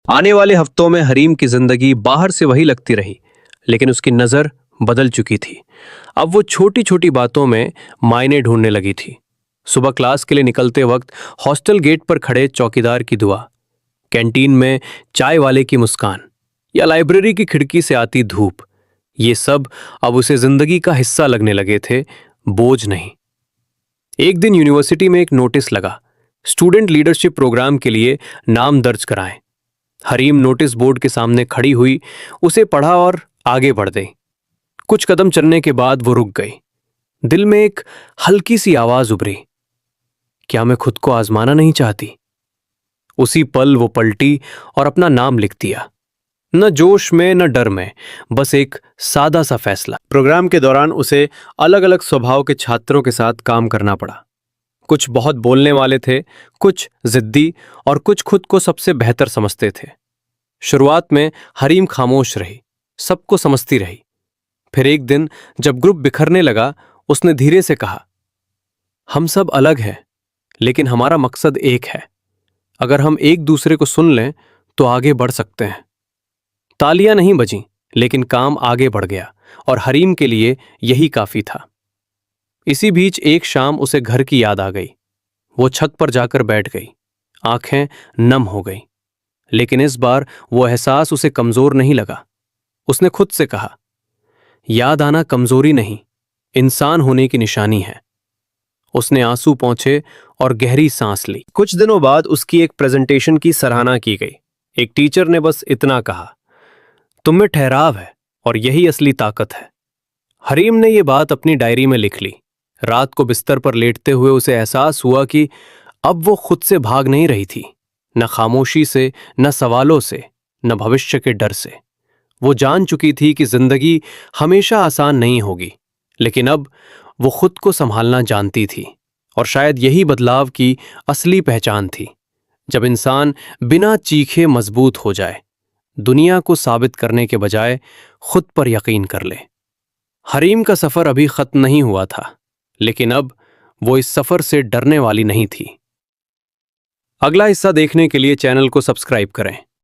आने वाले हफ्तों में हरीम की जिंदगी बाहर से वही लगती रही, लेकिन उसकी नजर बदल चुकी थी। अब वो छोटी छोटी बातों में मायने ढूंढने लगी थी। सुबह क्लास के लिए निकलते वक्त हॉस्टल गेट पर खड़े चौकीदार की दुआ, कैंटीन में चाय वाले की मुस्कान या लाइब्रेरी की खिड़की से आती धूप, ये सब अब उसे जिंदगी का हिस्सा लगने लगे थे, बोझ नहीं। एक दिन यूनिवर्सिटी में एक नोटिस लगा, स्टूडेंट लीडरशिप प्रोग्राम के लिए नाम दर्ज कराएं। हरीम नोटिस बोर्ड के सामने खड़ी हुई, उसे पढ़ा और आगे बढ़ गई। कुछ कदम चलने के बाद वो रुक गई। दिल में एक हल्की सी आवाज उभरी, क्या मैं खुद को आजमाना नहीं चाहती? उसी पल वो पलटी और अपना नाम लिख दिया। न जोश में न डर में, बस एक सादा सा फैसला। प्रोग्राम के दौरान उसे अलग अलग स्वभाव के छात्रों के साथ काम करना पड़ा। कुछ बहुत बोलने वाले थे, कुछ जिद्दी और कुछ खुद को सबसे बेहतर समझते थे। शुरुआत में हरीम खामोश रही, सबको समझती रही। फिर एक दिन जब ग्रुप बिखरने लगा, उसने धीरे से कहा, हम सब अलग हैं, लेकिन हमारा मकसद एक है। अगर हम एक दूसरे को सुन लें तो आगे बढ़ सकते हैं। तालियां नहीं बजीं, लेकिन काम आगे बढ़ गया और हरीम के लिए यही काफी था। इसी बीच एक शाम उसे घर की याद आ गई। वो छत पर जाकर बैठ गई, आंखें नम हो गई। लेकिन इस बार वो एहसास उसे कमजोर नहीं लगा। उसने खुद से कहा, याद आना कमजोरी नहीं, इंसान होने की निशानी है। उसने आंसू पोंछे और गहरी सांस ली। कुछ दिनों बाद उसकी एक प्रेजेंटेशन की सराहना की गई। एक टीचर ने बस इतना कहा, तुम में ठहराव है और यही असली ताकत है। हरीम ने यह बात अपनी डायरी में लिख ली। रात को बिस्तर पर लेटते हुए उसे एहसास हुआ कि अब वो खुद से भाग नहीं रही थी, न खामोशी से, न सवालों से, न भविष्य के डर से। वो जान चुकी थी कि जिंदगी हमेशा आसान नहीं होगी, लेकिन अब वो खुद को संभालना जानती थी। और शायद यही बदलाव की असली पहचान थी, जब इंसान बिना चीखे मजबूत हो जाए, दुनिया को साबित करने के बजाय खुद पर यकीन कर ले। हरीम का सफर अभी खत्म नहीं हुआ था, लेकिन अब वो इस सफर से डरने वाली नहीं थी। अगला हिस्सा देखने के लिए चैनल को सब्सक्राइब करें।